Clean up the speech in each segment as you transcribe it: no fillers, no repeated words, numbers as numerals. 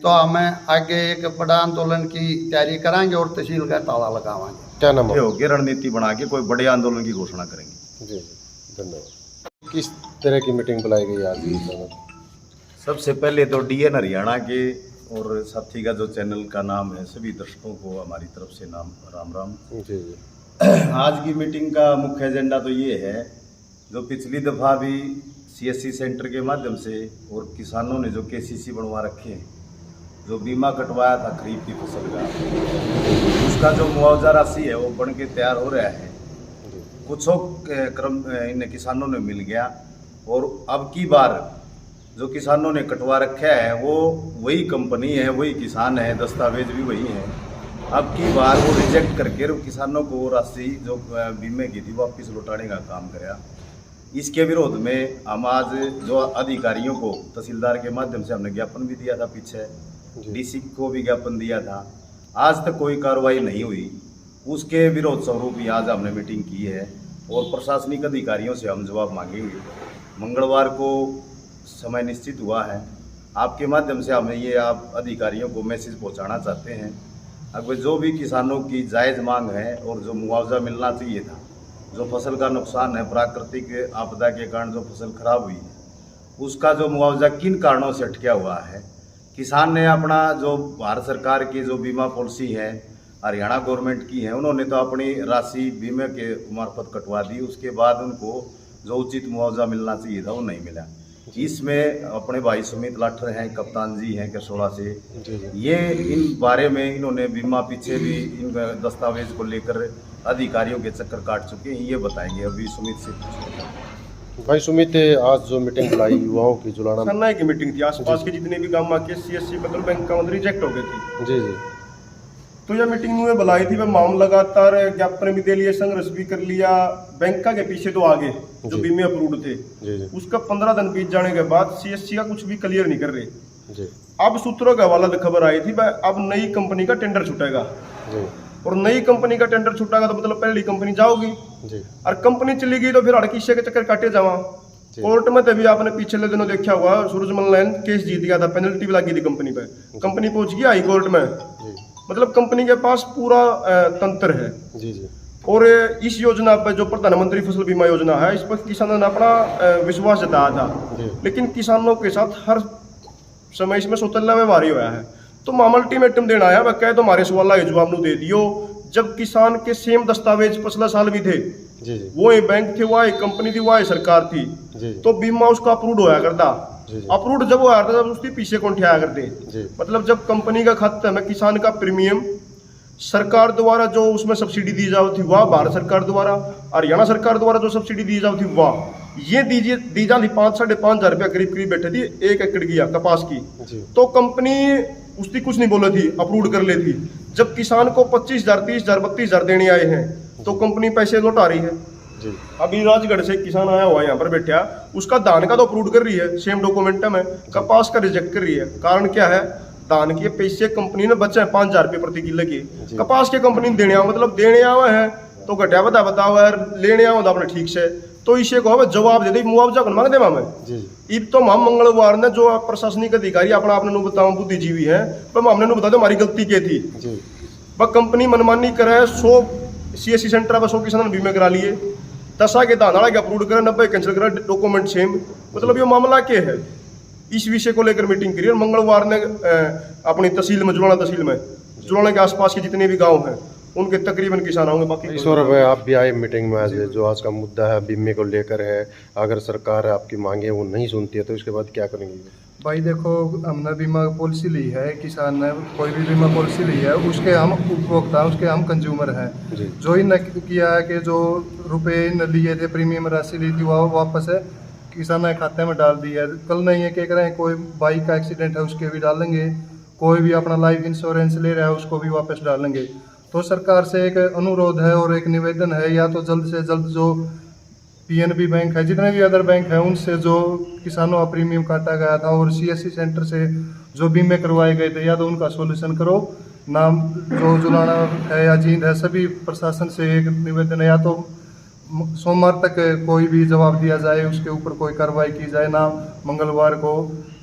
तो हमें आगे एक बड़ा आंदोलन की तैयारी कराएंगे और तहसील का ताला लगावाएंगे। क्या नाम है? होगी रणनीति बना के कोई बड़े आंदोलन की घोषणा करेंगे। जी जी धन्यवाद। किस तरह की मीटिंग बुलाई गई आज की समय? सबसे पहले तो डीएन हरियाणा के और साथी का जो चैनल का नाम है, सभी दर्शकों को हमारी तरफ से नाम राम राम। जी जी आज की मीटिंग का मुख्य एजेंडा तो ये है, जो पिछली दफ़ा भी सीएससी सेंटर के माध्यम से और किसानों ने जो केसीसी बनवा रखे हैं, जो बीमा कटवाया था खरीफ की फसल का, उसका जो मुआवजा राशि है वो बन के तैयार हो रहा है। कुछ क्रम इन किसानों ने मिल गया और अब की बार जो किसानों ने कटवा रखा है वो वही कंपनी है, वही किसान है, दस्तावेज भी वही है। अब की बार वो रिजेक्ट करके किसानों को वो राशि जो बीमे की थी वापस लौटाने का काम कराया। इसके विरोध में हम आज जो अधिकारियों को तहसीलदार के माध्यम से हमने ज्ञापन भी दिया था, पीछे डीसी को भी ज्ञापन दिया था, आज तक कोई कार्रवाई नहीं हुई। उसके विरोध स्वरूप ही आज हमने मीटिंग की है और प्रशासनिक अधिकारियों से हम जवाब मांगेंगे। मंगलवार को समय निश्चित हुआ है। आपके माध्यम से हमें ये आप अधिकारियों को मैसेज पहुंचाना चाहते हैं, अगर जो भी किसानों की जायज़ मांग है और जो मुआवजा मिलना चाहिए था, जो फसल का नुकसान है, प्राकृतिक आपदा के कारण जो फसल खराब हुई है, उसका जो मुआवजा किन कारणों से अटका हुआ है। किसान ने अपना जो भारत सरकार की जो बीमा पॉलिसी है, हरियाणा गवर्नमेंट की है, उन्होंने तो अपनी राशि बीमे के मार्फत कटवा दी। उसके बाद उनको जो उचित मुआवजा मिलना चाहिए था वो नहीं मिला। इसमें अपने भाई सुमित लाठर हैं, कप्तान जी हैं कसोड़ा से, ये इन बारे में इन्होंने बीमा पीछे भी इन दस्तावेज को लेकर अधिकारियों के चक्कर काट चुके हैं। ये बताएंगे, अभी सुमित से पूछेंगे। भाई सुमित, आज जो मीटिंग बुलाई युवाओं की जुलाना सन्नाई की मीटिंग थी, आसपास के जितने भी गांव के सीएससी बदल बैंक अकाउंट रिजेक्ट हो गई थी। जी जी तो यह मीटिंग में बुलाई थी, वह मामला लगातार ज्ञापन भी दे लिए, संघर्ष भी कर लिया। बैंक के पीछे तो आगे जो बीमे अप्रूव्ड थे, उसका 15 दिन बीत जाने के बाद सीएससी का कुछ भी क्लियर नहीं कर रहे। अब सूत्रों के हवाला खबर आई थी, अब नई कंपनी का टेंडर छूटेगा और नई कंपनी का टेंडर छूटेगा तो मतलब पहली कंपनी जाओगी और कंपनी चली गई तो फिर हड़किशे के चक्कर काटे जावा। कोर्ट में तभी आपने पिछले दिनों देखा होगा, सूरजमल ने केस जीत गया था, पेनल्टी भी लगी थी कंपनी पे। कंपनी पहुंच गई हाई कोर्ट में, मतलब कंपनी के पास पूरा तंत्र है। जी जी। और इस योजना पर जो प्रधानमंत्री फसल बीमा योजना है, इस पर किसानों ने अपना विश्वास जताया था, लेकिन किसानों के साथ हर समय इसमें सौतल्ला व्यवहार ही हुआ है। तो हम अल्टीमेटम देना आया, वह कहे तो हमारे सवाल का जवाब दे दियो। जब किसान के सेम दस्तावेज पिछला साल भी थे, वो एक बैंक थे, वह एक कंपनी थी, वह सरकार थी, तो बीमा उसका अप्रूव होया करता। अप्रूव जब वो आया था तब उसकी पीछे कौन ठिया करते। मतलब जब कंपनी का खाता में किसान का प्रीमियम सरकार द्वारा जो उसमें सब्सिडी दी जाती थी वह भारत सरकार द्वारा, हरियाणा सरकार द्वारा जो सब्सिडी दी जाती थी वह ये दी जाती 5-5.5 हजार रुपया करीब बैठे थी 1 एकड़ की कपास की। तो कंपनी उसकी कुछ नहीं बोले थी, अप्रूव कर लेती। जब किसान को 25,000, 30,000, 32,000 देने आए हैं तो कंपनी पैसे लौटा रही है। अभी राजगढ़ से किसान आया हुआ यहाँ पर बैठा, उसका धान का तो अप्रूव कर रही है, सेम डॉक्यूमेंट में, कपास का रिजेक्ट कर रही है। कारण क्या है, धान के पैसे कंपनी ने बचे 5,000 रुपये प्रति किलो के, कपास के कंपनी देने आओ, मतलब देने आवे है तो घटिया बताओ यार, लेने आओ तो अपने ठीक से। तो इसे को जवाब दे दे, मुआवजा कौन मांगते हमें। इब तो हम मंगलवार ने जो प्रशासनिक अधिकारी अपना आपने बताओ बुद्धिजीवी है, तो हमने बता दो हमारी गलती क्या थी। वह कंपनी मनमानी करे, 100 सीएससी सेंटर पर 100 किसान बीमे करा लिए, 10 के दाना के अप्रूव करे, 90 कैंसिल करे, डॉक्यूमेंट सेम। मतलब ये मामला क्या है, इस विषय को लेकर मीटिंग करी। और मंगलवार ने अपनी तहसील में, जुलाना के आसपास के जितने भी गांव हैं उनके तकरीबन किसान होंगे। बाकी सौरभ, आप भी आए मीटिंग में आज, जो आज का मुद्दा है बीमे को लेकर है, अगर सरकार आपकी मांगे वो नहीं सुनती है तो इसके बाद क्या करेंगे? भाई देखो, हमने बीमा पॉलिसी ली है, किसान ने कोई भी बीमा पॉलिसी ली है, उसके हम उपभोक्ता, उसके हम कंज्यूमर हैं। जो इन किया है कि जो रुपए इन लिए थे, प्रीमियम राशि ली थी, वह वापस है किसान ने खाते में डाल दी है। कल नहीं है, क्या करें, कोई बाइक का एक्सीडेंट है उसके भी डालेंगे, कोई भी अपना लाइफ इंश्योरेंस ले रहा है उसको भी वापस डालेंगे। तो सरकार से एक अनुरोध है और एक निवेदन है, या तो जल्द से जल्द जो पीएनबी बैंक है, जितने भी अदर बैंक हैं, उनसे जो किसानों का प्रीमियम काटा गया था और सीएससी सेंटर से जो बीमे करवाए गए थे, या तो उनका सॉल्यूशन करो। नाम जो जुलाना है या जींद है, सभी प्रशासन से एक निवेदन है, या तो सोमवार तक कोई भी जवाब दिया जाए, उसके ऊपर कोई कार्रवाई की जाए, ना मंगलवार को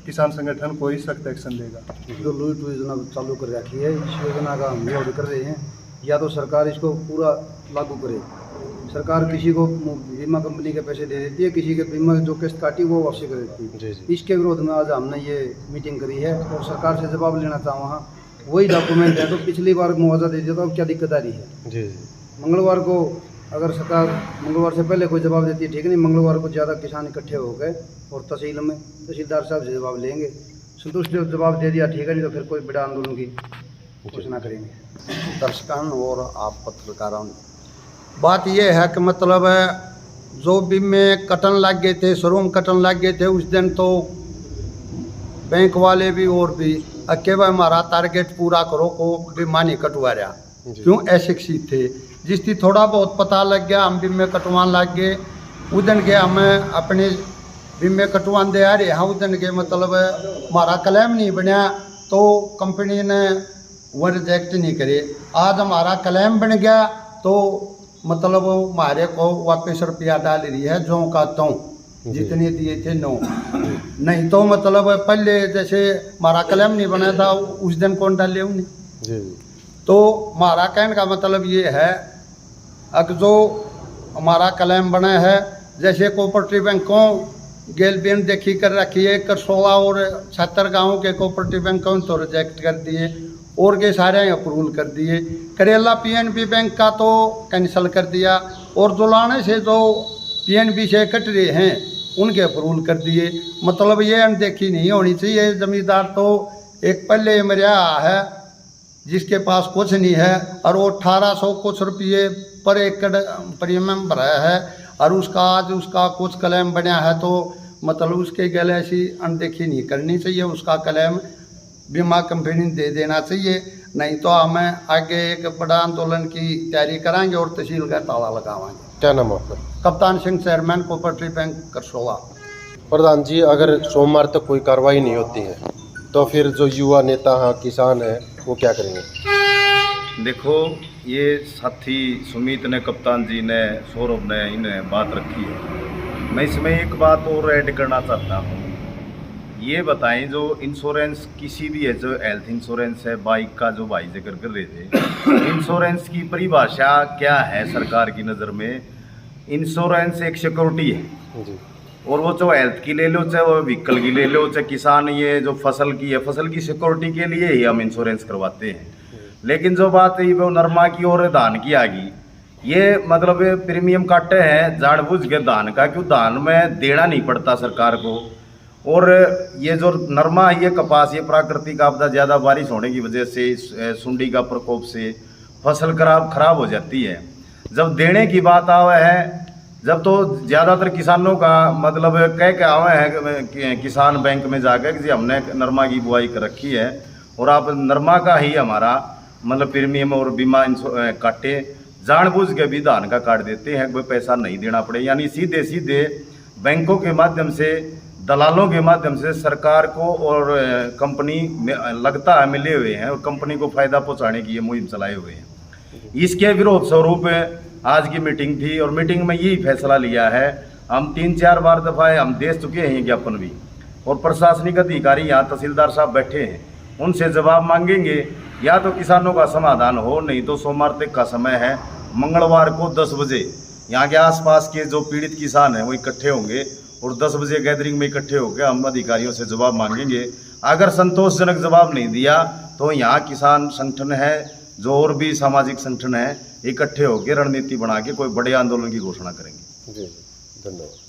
किसान संगठन कोई सख्त एक्शन लेगा। जो लूट योजना चालू कर रखी है, इस योजना का हम विरोध कर रहे हैं। या तो सरकार इसको पूरा लागू करे। सरकार किसी को बीमा कंपनी के पैसे दे देती है, किसी के बीमा जो किस्त काटी वो वापसी कर देती है। इसके विरोध में आज हमने ये मीटिंग करी है और सरकार से जवाब लेना चाहूँ। हाँ, वही डॉक्यूमेंट है तो पिछली बार मुआवजा दे दिया, तो अब क्या दिक्कत आ रही है? मंगलवार को अगर सरकार मंगलवार से पहले कोई जवाब देती है ठीक नहीं, मंगलवार को ज़्यादा किसान इकट्ठे हो गए और तहसील में तहसीलदार साहब से जवाब लेंगे। संतुष्ट जवाब दे दिया ठीक है, नहीं तो फिर कोई बड़ा आंदोलन की घोषणा करेंगे। दर्शकों और आप पत्रकारों, बात यह है कि मतलब जो बीमे कटन लग गए थे, शुरू में कटन लग गए थे, उस दिन तो बैंक वाले भी और भी केवल हमारा टारगेट पूरा करो को बीमा नहीं कटवा रहा। क्यों ऐसे सी थे जिसकी थोड़ा बहुत पता लग गया, हम बीमे कटवान लग गए। उस दिन के हमें अपने बीमे कटवान दे आ रहे हैं, उस दिन के मतलब हमारा क्लेम नहीं बनया तो कंपनी ने वो रिजेक्ट नहीं करे। आज हमारा क्लेम बन गया तो मतलब हमारे को वापस रुपया डाल रही है, जो का तो जितने दिए थे नो, नहीं तो मतलब पहले जैसे हमारा क्लेम नहीं बना था उस दिन कौन डाले उन्हें। तो हमारा कहने का मतलब ये है अब जो हमारा क्लेम बना है, जैसे कोऑपरेटिव बैंकों गेल बेन देखी कर रखी है, करसोला और 76 गाँव के कोऑपरेटिव बैंकों तो रिजेक्ट कर दिए और के सारे अप्रूवल कर दिए। करेला पीएनबी बैंक का तो कैंसिल कर दिया और जुलाने से जो पीएनबी से कट रहे हैं उनके अप्रूवल कर दिए। मतलब ये अनदेखी नहीं होनी चाहिए। जमींदार तो एक पहले मरिया है जिसके पास कुछ नहीं है और वो 1800 कुछ रुपये पर एकड़ प्रीमियम भरा है और उसका आज उसका कुछ क्लेम बना है, तो मतलब उसके गले ऐसी अनदेखी नहीं करनी चाहिए। उसका क्लेम बीमा कंपनी दे देना चाहिए, नहीं तो हमें आगे एक बड़ा आंदोलन की तैयारी कराएंगे और तहसील का ताला लगावाएंगे। क्या नाम है आपका? Kaptan Singh, chairman cooperative bank करसोला। प्रधान जी, अगर सोमवार तक कोई कार्रवाई नहीं होती है तो फिर जो युवा नेता हैं, किसान हैं, वो क्या करेंगे? देखो, ये साथी सुमित ने, कप्तान जी ने, सौरभ ने इन्हें बात रखी है। मैं इसमें एक बात और ऐड करना चाहता हूँ। ये बताएं, जो इंश्योरेंस किसी भी है, जो हेल्थ इंश्योरेंस है, बाइक का जो भाई जिक्र कर रहे थे, इंश्योरेंस की परिभाषा क्या है सरकार की नज़र में? इंश्योरेंस एक सिक्योरिटी है जी। और वो जो हेल्थ की ले लो, चाहे वो व्हीकल की ले लो, चाहे किसान ये जो फसल की है, फसल की सिक्योरिटी के लिए ही हम इंश्योरेंस करवाते हैं। लेकिन जो बात है वो नरमा की और धान की आ गई, ये मतलब प्रीमियम काटे हैं जानबूझ के धान का, क्यों धान में देना नहीं पड़ता सरकार को। और ये जो नरमा है, ये कपास, ये प्राकृतिक आपदा, ज़्यादा बारिश होने की वजह से, सुंडी का प्रकोप से फसल खराब हो जाती है। जब देने की बात आवे है, जब तो ज़्यादातर किसानों का मतलब कह के आवे हैं किसान बैंक में जाकर कि जी हमने नरमा की बुआई कर रखी है और आप नरमा का ही हमारा मतलब प्रीमियम और बीमा काटे, जानबूझ के भी धान का काट देते हैं, कोई पैसा नहीं देना पड़े। यानी सीधे सीधे बैंकों के माध्यम से, दलालों के माध्यम से सरकार को और कंपनी में लगता है मिले हुए हैं और कंपनी को फ़ायदा पहुंचाने की ये मुहिम चलाए हुए हैं। इसके विरोध स्वरूप आज की मीटिंग थी और मीटिंग में यही फैसला लिया है। हम 3-4 बार दफ़ा हम दे चुके हैं ज्ञापन भी, और प्रशासनिक अधिकारी यहाँ तहसीलदार साहब बैठे हैं, उनसे जवाब मांगेंगे। या तो किसानों का समाधान हो, नहीं तो सोमवार तक का समय है। मंगलवार को 10 बजे यहाँ के आसपास के जो पीड़ित किसान हैं वो इकट्ठे होंगे और 10 बजे गैदरिंग में इकट्ठे होकर हम अधिकारियों से जवाब मांगेंगे। अगर संतोषजनक जवाब नहीं दिया तो यहाँ किसान संगठन है, जो और भी सामाजिक संगठन है, इकट्ठे होकर रणनीति बना के कोई बड़े आंदोलन की घोषणा करेंगे। जी, धन्यवाद।